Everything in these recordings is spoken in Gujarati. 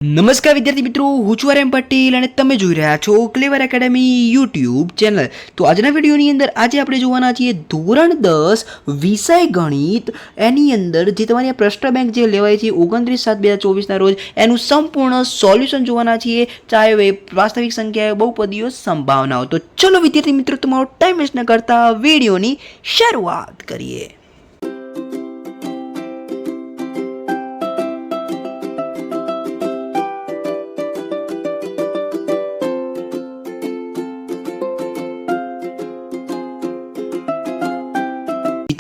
નમસ્કાર વિદ્યાર્થી મિત્રો, હું છું આર્યન પટેલ અને તમે જોઈ રહ્યા છો ક્લેવર એકેડમી યુટ્યુબ ચેનલ. તો આજના વિડીયોની અંદર આજે આપણે જોવાના છીએ ધોરણ 10 વિષય ગણિત. એની અંદર જે તમારી આ પ્રશ્ન બેંક જે લેવાય છે 29/7/2024 ના રોજ એનું સંપૂર્ણ સોલ્યુશન જોવાના છીએ, ચાહે એ વાસ્તવિક સંખ્યાઓ, બહુપદીઓ, સંભાવનાઓ. તો ચલો વિદ્યાર્થી મિત્રો, તમારો ટાઈમ વેસ્ટ ન કરતા વિડીયોની શરૂઆત કરીએ.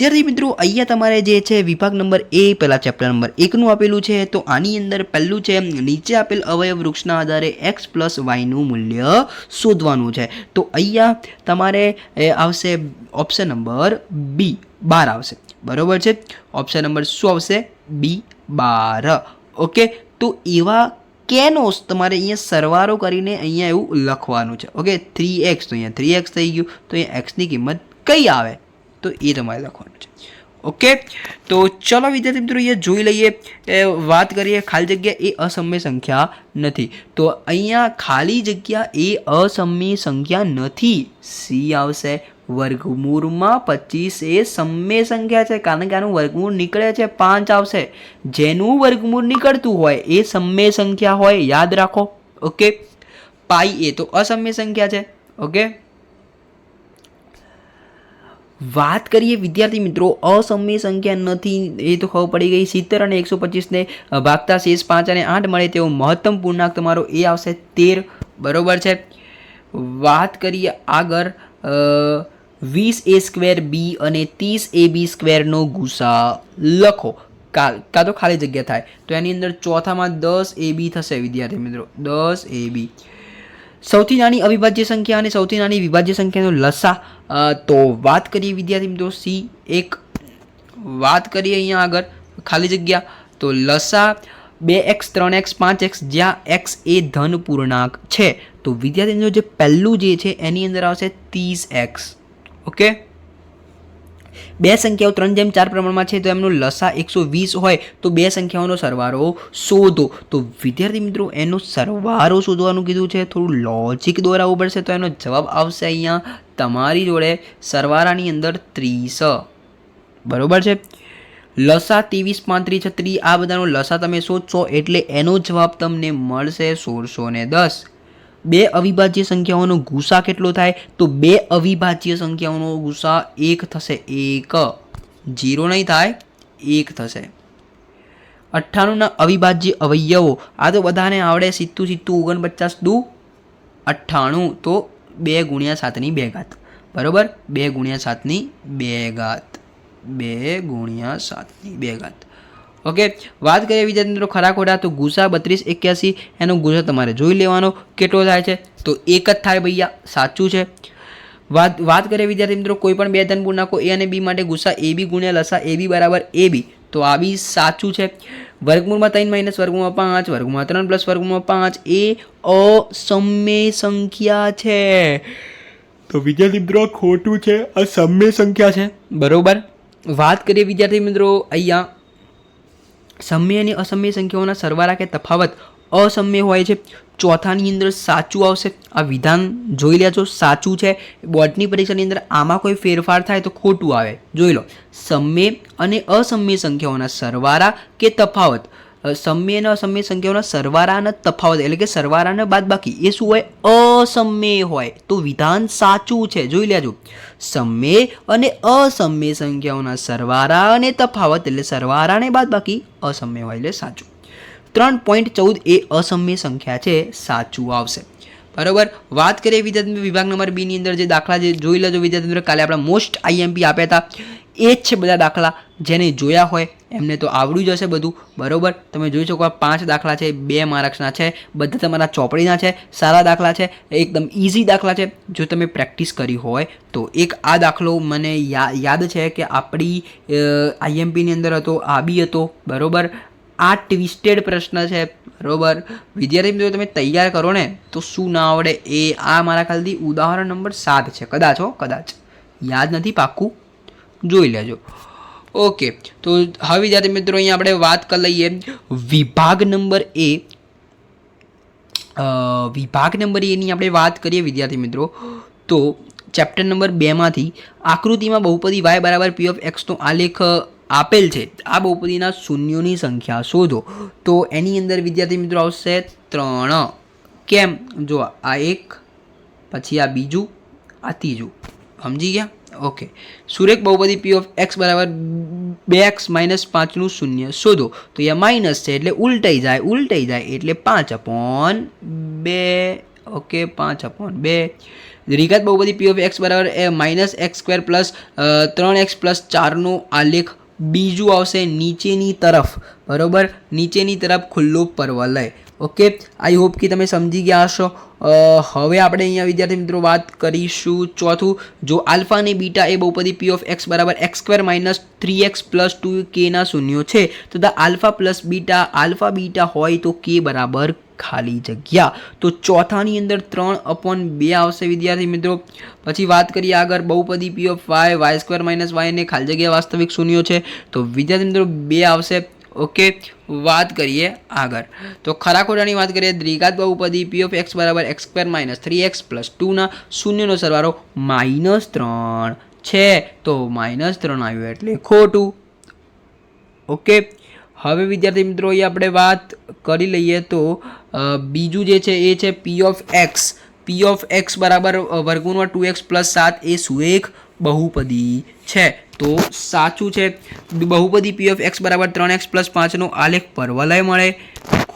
વિદ્યાર્થી મિત્રો, અહીંયા તમારે જે છે વિભાગ નંબર એ પહેલાં ચેપ્ટર નંબર 1નું આપેલું છે. તો આની અંદર પહેલું છે નીચે આપેલ અવયવ વૃક્ષના આધારે x + y નું મૂલ્ય શોધવાનું છે. તો અહીંયા તમારે આવશે ઓપ્શન નંબર બી 12 આવશે. બરોબર છે. ઓપ્શન નંબર શું આવશે? બી 12. ઓકે. તો એવા કેનોસ તમારે અહીંયા સરવાળો કરીને અહીંયા એવું લખવાનું છે. ઓકે. 3x તો અહીંયા 3x થઈ ગયું. તો અહીંયા x ની કિંમત કઈ આવે તો એ તમારે લખવાનું છે. ઓકે. તો ચલો વિદ્યાર્થી મિત્રો, અહીંયા જોઈ લઈએ. વાત કરીએ ખાલી જગ્યા એ અસમય સંખ્યા નથી. તો અહીંયા ખાલી જગ્યા એ અસમય સંખ્યા નથી. સી આવશે. વર્ગમૂળમાં 25 એ સમય સંખ્યા છે, કારણ કે આનું વર્ગમૂળ નીકળે છે 5 આવશે. જેનું વર્ગમૂળ નીકળતું હોય એ સમય સંખ્યા હોય, યાદ રાખો. ઓકે. પાઈ એ તો અસમય સંખ્યા છે. ઓકે. વાત કરીએ વિદ્યાર્થી મિત્રો, અસમય સંખ્યા નથી એ તો ખબર પડી ગઈ. 70 અને 125 ભાગતા શેષ 5 અને 8 મળે તેવો મહત્તમ પૂર્ણાંક તમારો એ આવશે 13. બરોબર છે. વાત કરીએ આગળ, 20a² b અને 30ab² નો ગુસા લખો. કાં તો ખાલી જગ્યા થાય તો એની અંદર ચોથામાં 10ab થશે વિદ્યાર્થી મિત્રો. 10ab સૌથી નાની અવિભાજ્ય સંખ્યા અને સૌથી નાની વિભાજ્ય સંખ્યાનો લસા. તો વાત કરીએ વિદ્યાર્થી મિત્રો, C1. વાત કરીએ અહીંયા આગળ ખાલી જગ્યા, તો લસા 2x 3x 5x, જ્યાં x એ ધન પૂર્ણાંક છે. તો વિદ્યાર્થી મિત્રો, જે પહેલું જે છે એની અંદર આવશે 30x. ઓકે. બે સંખ્યાઓ 3/4 પ્રમાણમાં છે તો એમનો લસા 120 હોય તો બે સંખ્યાઓનો સરવાળો શોધો. તો વિદ્યાર્થી મિત્રો, એનો સરવાળો શોધવાનું કીધું છે, થોડું લોજિક દોરાવવું પડશે. તો એનો જવાબ આવશે અહીંયા તમારી જોડે સરવાળાની અંદર 30. બરોબર છે. લસા 23 35 36 આ બધાનો લસા તમે શોધશો એટલે એનો જવાબ તમને મળશે 1610. બે અવિભાજ્ય સંખ્યાઓનો ગુસા કેટલો થાય? તો બે અવિભાજ્ય સંખ્યાઓનો ગુસા 1 થશે. 1 0 નહીં થાય, 1 થશે. 98 ના અવિભાજ્ય અવયવો આ તો બધાને આવડે. સીધું 49 દુ 98. તો 2 × 7 ની 2 ઘાત. બરોબર. 2 × 7 ની 2 ઘાત. 2 × 7 ની 2 ઘાત. ઓકે. વાત કરીએ વિદ્યાર્થી મિત્રો ખરા ખોટા, તો ગુસા 32 81 એનો ગુસા તમારે જોઈ લેવાનો કેટલો થાય છે. તો 1 જ થાય ભૈયા, સાચું છે. વાત કરીએ વિદ્યાર્થી મિત્રો, કોઈ પણ બે ધન પૂર્ણાંકો a અને b માટે ગુસા ab × લસા ab બરાબર ab. તો આ બી સાચું છે. વર્ગમૂળમાં 3 - વર્ગમૂળમાં 5, વર્ગમૂળમાં 3 + વર્ગમૂળમાં 5 એ અસમય સંખ્યા છે. તો વિદ્યાર્થી મિત્રો ખોટું છે, અસમય સંખ્યા છે. બરોબર. વાત કરીએ વિદ્યાર્થી મિત્રો, અહીંયા સમય અને અસમય સંખ્યાઓના સરવાળા કે તફાવત અસમય હોય છે. ચોથાની અંદર સાચું આવશે. આ વિધાન જોઈ લેજો, સાચું છે. બોર્ડની પરીક્ષાની અંદર આમાં કોઈ ફેરફાર થાય તો ખોટું આવે. જોઈ લો. સમય અને અસમય સંખ્યાઓના સરવાળા કે તફાવત, સમય અને અસમય સંખ્યાઓના સરવાળા અને તફાવત એટલે કે સરવાળા અને બાદબાકી એ શું હોય? અસમય હોય. તો વિધાન સાચું છે, જોઈ લેજો. સમય અને અસમય સંખ્યાઓના સરવાળા અને તફાવત એટલે સરવાળા અને બાદબાકી અસમય હોય એટલે સાચું. 3.14 એ અસમય સંખ્યા છે, સાચું આવશે. બરોબર. વાત કરીએ વિદ્યાર્થી વિભાગ નંબર બી ની અંદર જે દાખલા જે જોઈ લેજો વિદ્યાર્થી મિત્રો, કાલે આપણા મોસ્ટ IMP આપ્યા હતા એ જ છે બધા દાખલા. જેને જોયા હોય એમને તો આવડ્યું જ હશે બધું. બરોબર. તમે જોઈ શકો 5 દાખલા છે, 2 માર્ક્સના છે, બધા તમારા ચોપડીના છે, સારા દાખલા છે, એકદમ ઇઝી દાખલા છે. જો તમે પ્રેક્ટિસ કરી હોય તો એક આ દાખલો મને યાદ છે કે આપણી IMPની અંદર હતો, આ બી હતો. બરોબર. આ ટ્વિસ્ટેડ પ્રશ્ન છે. બરોબર. વિદ્યાર્થી મિત્રો, તમે તૈયાર કરો ને તો શું ના આવડે એ. આ મારા ખ્યાલથી ઉદાહરણ નંબર 7 છે કદાચ. કદાચ યાદ નથી, પાક્કું જોઈ લેજો. ઓકે, તો હવે વિદ્યાર્થી મિત્રો અહીંયા આપણે વાત કરી લઈએ વિભાગ નંબર એ વિભાગ નંબર એની આપણે વાત કરીએ વિદ્યાર્થી મિત્રો, તો ચેપ્ટર નંબર 2માંથી આકૃતિમાં બહુપદી y બરાબર પી ઓફ એક્સનો આલેખ આપેલ છે. આ બહુપદીના શૂન્યોની સંખ્યા શોધો. તો એની અંદર વિદ્યાર્થી મિત્રો આવશે 3. કેમ? જો આ એક, પછી આ બીજું, આ ત્રીજું. સમજી ગયા? ઓકે. સુરેખ બહુપદી પી ઓફ એક્સ બરાબર 2x - 5નું શૂન્ય શોધો. તો અહીંયા માઇનસ છે એટલે ઉલટાઈ જાય એટલે 5/2. ઓકે, 5/2. દ્વિઘાત બહુપદી પી ઓફ એક્સ બરાબર -x² પ્લસ 3x પ્લસ 4નો આલેખ બીજું આવશે નીચેની તરફ, બરોબર, નીચેની તરફ ખુલ્લો પરવલય. ઓકે, આઈ હોપ કે તમે સમજી ગયા હશો. હવે આપણે અહીંયા વિદ્યાર્થી મિત્રો વાત કરીશું ચોથું. જો આલ્ફા અને બીટા એ બહુપદી પી ઓફ એક્સ બરાબર x² - 3x પ્લસ 2k ના શૂન્યો છે, તથા આલ્ફા બીટા હોય તો k બરાબર ખાલી જગ્યા. તો ચોથાની અંદર 3/2 આવશે વિદ્યાર્થી મિત્રો. પછી વાત કરીએ આગળ, બહુપદી પી ઓફ y² - y ને ખાલી જગ્યા વાસ્તવિક શૂન્યો છે, તો વિદ્યાર્થી મિત્રો 2 આવશે. ઓકે, વાત કરીએ આગળ. તો ખરા ખોટાની વાત કરીએ, દ્વિઘાત બહુપદી પી ઓફ એક્સ બરાબર x² - 3x પ્લસ 2ના શૂન્યનો સરવાળો -3 છે, તો -3 આવ્યું એટલે ખોટું. ઓકે, હવે વિદ્યાર્થી મિત્રો અહીં આપણે વાત કરી લઈએ તો બીજું જે છે એ છે પી ઓફ એક્સ બરાબર વર્ગમૂળમાં 2x પ્લસ 7 એ સુરેખ બહુપદી છે, તો સાચું છે. બહુપદી પી ઓફ એક્સ બરાબર 3x પ્લસ 5નો આલેખ પરવલય મળે,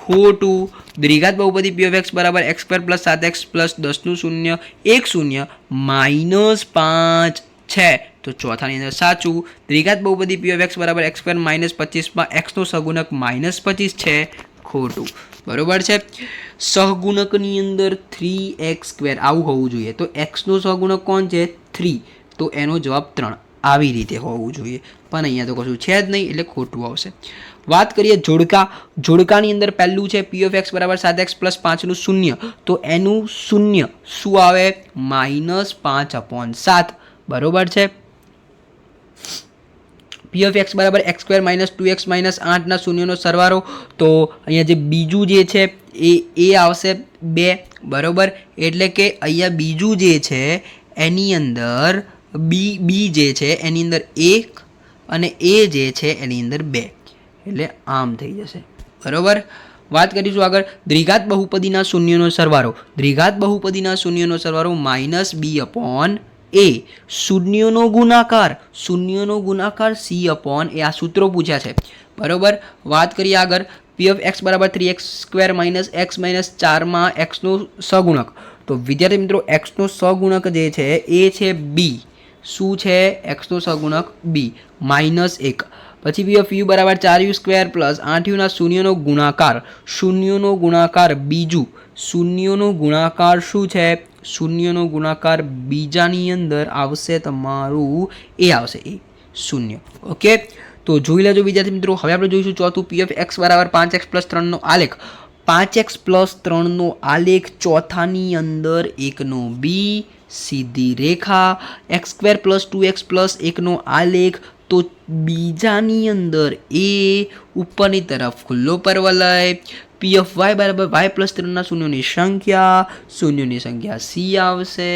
ખોટું. દ્વિઘાત બહુપદી પી ઓફ એક્સ બરાબર x² પ્લસ 7x પ્લસ 10નું શૂન્ય 1 0 -5 છે, તો ચોથાની અંદર સાચું. દ્વિઘાત બહુપદી પી ઓફ એક્સ બરાબર x² - 25માં એક્સનો સહગુણક -25 છે, ખોટું. બરોબર છે. સહગુણકની અંદર 3x² આવું હોવું જોઈએ, તો એક્સનો સહગુણક કોણ છે? 3, તો એનો જવાબ 3 આવી રીતે હોવું જોઈએ, પણ અહીંયા તો કશું છે જ નહીં એટલે ખોટું આવશે. વાત કરીએ જોડકાની અંદર પહેલું છે પી ઓફ એક્સ બરાબર 7x પ્લસ 5નું શૂન્ય, તો એનું શૂન્ય શું આવે? -5/7. બરોબર છે. પી ઓફ એક્સ બરાબર x² - 2x - 8ના શૂન્યનો સરવાળો, તો અહીંયા જે બીજું જે છે એ આવશે 2. બરોબર, એટલે કે અહીંયા બીજું જે છે એની અંદર બી જે છે એની અંદર 1 અને એ જે છે એની અંદર 2, એટલે આમ થઈ જશે. બરોબર. વાત કરીશું આગળ, દ્વિઘાત બહુપદીના શૂન્યનો સરવાળો. દ્વિઘાત બહુપદીના શૂન્યનો સરવાળો -b/a. શૂન્યનો ગુણાકાર c/a. આ સૂત્રો પૂછ્યા છે. બરોબર. વાત કરીએ આગળ, પી ઓફ એક્સ બરાબર 3x² - x - 4માં એક્સનો સહગુણક. તો વિદ્યાર્થી મિત્રો એક્સનો સહગુણક જે છે એ છે b. શું છે? એક્સનો સહગુણક b -1. પછી પી ઓફ યુ બરાબર 4u² પ્લસ 8uના શૂન્યનો ગુણાકાર બીજું. શૂન્યનો ગુણાકાર શું છે? શૂન્યનો ગુણાકાર બીજાની અંદર આવશે તમારું એ આવશે એ શૂન્ય. ઓકે, તો જોઈ લેજો વિદ્યાર્થી મિત્રો. હવે આપણે જોઈશું ચોથું, પી ઓફ એક્સ બરાબર 5x પ્લસ 3નો આલેખ. 5x પ્લસ 3નો આલેખ ચોથાની અંદર 1નો બી, સીધી રેખા. x² પ્લસ 2x પ્લસ 1નો આલેખ, તો બીજાની અંદર એ, ઉપરની તરફ ખુલ્લો પરવલય. પી ઓફ વાય બરાબર y પ્લસ 3ના શૂન્યોની સંખ્યા c આવશે.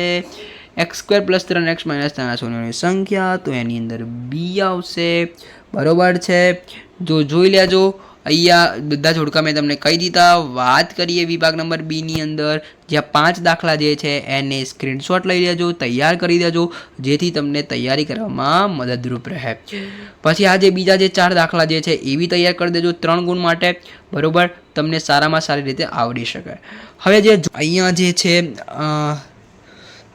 x² પ્લસ 3x માઇનસ 3ના શૂન્યોની સંખ્યા, તો એની અંદર b આવશે. બરોબર છે. જો જોઈ લેજો, અહીંયા બધા જોડકા મેં તમને કહી દીધા. વાત કરીએ વિભાગ નંબર બી ની અંદર, જ્યાં 5 દાખલા જે છે એને સ્ક્રીનશોટ લઈ લેજો, તૈયાર કરી દેજો, જેથી તમને તૈયારી કરવામાં મદદરૂપ રહે. પછી આ જે બીજા જે 4 દાખલા જે છે એ બી તૈયાર કરી દેજો 3 ગુણ માટે. બરોબર, તમને સારામાં સારી રીતે આવડી શકે. હવે જે અહીંયા જે છે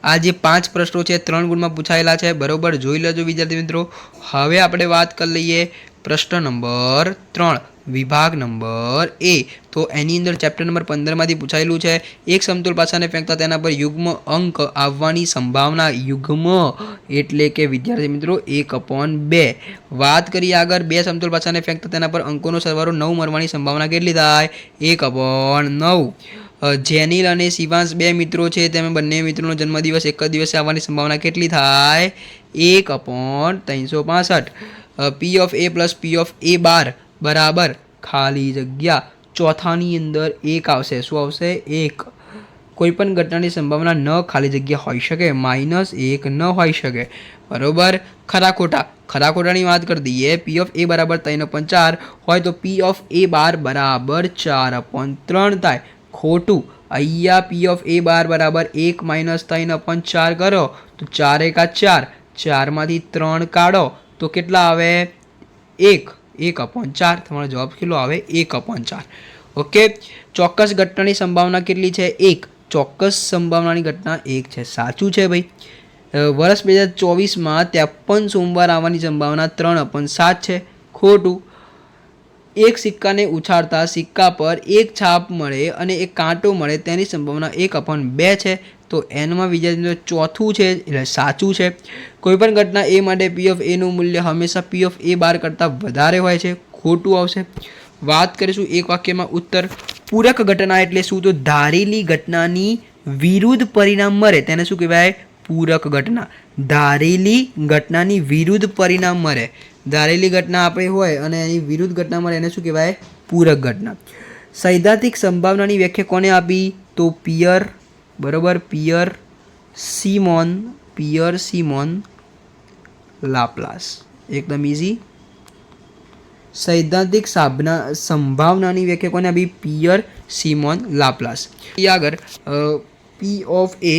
આ જે 5 પ્રશ્નો છે 3 ગુણમાં પૂછાયેલા છે. બરોબર, જોઈ લેજો વિદ્યાર્થી મિત્રો. હવે આપણે વાત કરી લઈએ પ્રશ્ન નંબર 3, વિભાગ નંબર એ. તો એની અંદર ચેપ્ટર નંબર 15માંથી પૂછાયેલું છે, એક સમતોલ પાસાને ફેંકતા તેના પર યુગ્મ અંક આવવાની સંભાવના. યુગ્મ એટલે કે વિદ્યાર્થી મિત્રો 1/2. વાત કરીએ આગળ, 2 સમતોલ પાસાને ફેંકતા તેના પર અંકોનો સરવાળો 9 મળવાની સંભાવના કેટલી થાય? 1/9. જેનિલ અને શિવાંશ 2 મિત્રો છે, તેમાં બંને મિત્રોનો જન્મદિવસ એક જ દિવસે આવવાની સંભાવના કેટલી થાય? 1/365. P of A plus P of A bar બરાબર ખાલી જગ્યા ચોથાની અંદર 1 આવશે. શું આવશે? 1. કોઈપણ ઘટનાની સંભાવના ન ખાલી જગ્યા હોઈ શકે, -1 ન હોઈ શકે. બરોબર. ખરા ખોટાની વાત કરી દઈએ. પી ઓફ એ બરાબર 3/4 હોય તો પી ઓફ એ બાર બરાબર 4/3 થાય. ખોટું. અહીંયા પી ઓફ એ બાર બરાબર 1 - 3/4 કરો તો 4 × 4, 4માંથી 3 કાઢો તો કેટલા આવે? 1/4. તમારો જવાબ કેટલો આવે? 1/4. ઓકે. ચોક્કસ ઘટનાની સંભાવના કેટલી છે? 1. ચોક્કસ સંભાવનાની ઘટના 1 છે. સાચું છે ભાઈ. વર્ષ 2024માં 53 સોમવાર આવવાની સંભાવના 3/7 છે. ખોટું. એક સિક્કાને ઉછાળતા સિક્કા પર એક છાપ મળે અને એક કાંટો મળે તેની સંભાવના 1/2 છે. તો એનમાં વિદ્યાર્થી ચોથું છે એટલે સાચું છે. કોઈપણ ઘટના એ માટે પી ઓફ એનું મૂલ્ય હંમેશા પી ઓફ એ બાર કરતાં વધારે હોય છે. ખોટું આવશે. વાત કરીશું એક વાક્યમાં ઉત્તર. પૂરક ઘટના એટલે શું? તો ધારેલી ઘટનાની વિરુદ્ધ પરિણામ મળે તેને શું કહેવાય? પૂરક ઘટના. ધારેલી ઘટનાની વિરુદ્ધ પરિણામ મળે. ધારેલી ઘટના આપણે હોય અને એની વિરુદ્ધ ઘટના મળે એને શું કહેવાય? પૂરક ઘટના. સૈદ્ધાંતિક સંભાવનાની વ્યાખ્યા કોને આપી? તો પિયર. બરોબર. પિયર સિમોન લાપ્લાસ. એકદમ ઇઝી. સૈદ્ધાંતિક સંભાવનાની વ્યાખ્યા કોને આપી? પિયર સિમોન લાપ્લાસ. આગળ પી ઓફ એ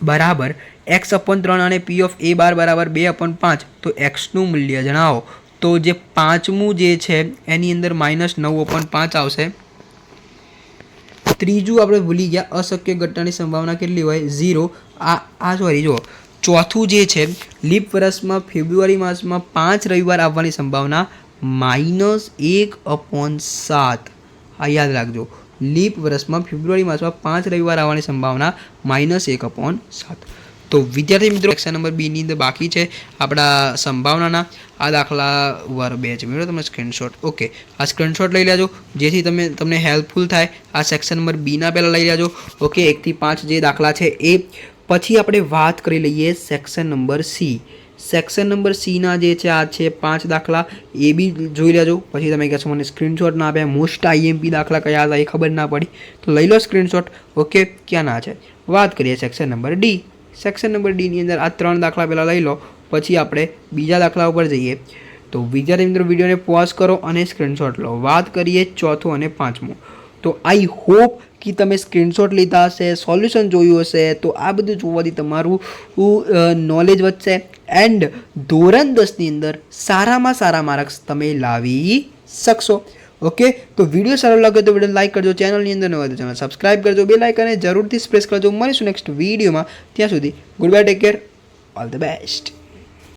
બરાબર x/3 અને પી ઓફ એ બાર બરાબર 2/5 તો એક્સનું મૂલ્ય જણાવો. તો જે પાંચમું જે છે એની અંદર -9/5 આવશે. ત્રીજું આપણે ભૂલી ગયા. અશક્ય ઘટનાની સંભાવના કેટલી હોય? 0. સોરી જુઓ. ચોથું જે છે લીપ વર્ષમાં ફેબ્રુઆરી માસમાં 5 રવિવાર આવવાની સંભાવના -1/7. આ યાદ રાખજો. લીપ વર્ષમાં ફેબ્રુઆરી માસમાં 5 રવિવાર આવવાની સંભાવના -1/7. તો વિદ્યાર્થી મિત્રો સેક્શન નંબર બીની અંદર બાકી છે આપણા સંભાવનાના આ દાખલા વર્ગ 2 છે. મેળવો તમે સ્ક્રીનશોટ. ઓકે. આ સ્ક્રીનશોટ લઈ લેજો જેથી તમને હેલ્પફુલ થાય. આ સેક્શન નંબર બીના પહેલાં લઈ લેજો. ઓકે. 1 થી 5 જે દાખલા છે એ. પછી આપણે વાત કરી લઈએ section number C. Section number સીના જે છે આ છે 5 દાખલા. એ બી જોઈ લેજો. પછી તમે કહેશો મને સ્ક્રીનશોટ ના આપ્યા. મોસ્ટ આઈએમપી દાખલા કયા હતા એ ખબર ના પડી તો લઈ લો સ્ક્રીનશોટ. ઓકે. ક્યાં ના છે? વાત કરીએ section number D. Section number ડીની અંદર આ 3 દાખલા પહેલાં લઈ લો. પછી આપણે બીજા દાખલા ઉપર જઈએ. તો વિદ્યાર્થી મિત્રો વિડીયોને પોઝ કરો અને સ્ક્રીનશોટ લો. વાત કરીએ ચોથો અને પાંચમો. તો આઈ હોપ કે તમે સ્ક્રીનશોટ લીધા હશે, સોલ્યુશન જોયું હશે. તો આ બધું જોવાથી તમારું નોલેજ વધશે એન્ડ ધોરણ 10ની અંદર સારામાં સારા માર્ક્સ તમે લાવી શકશો. ઓકે. તો વિડીયો સારો લાગે તો વિડીયો લાઈક કરજો. ચેનલની અંદર ન હોય તો ચેનલ સબસ્ક્રાઈબ કરજો. બેલ આઇકનને જરૂરથી પ્રેસ કરજો. મળીશું નેક્સ્ટ વિડીયોમાં. ત્યાં સુધી good bye, take care, all the best.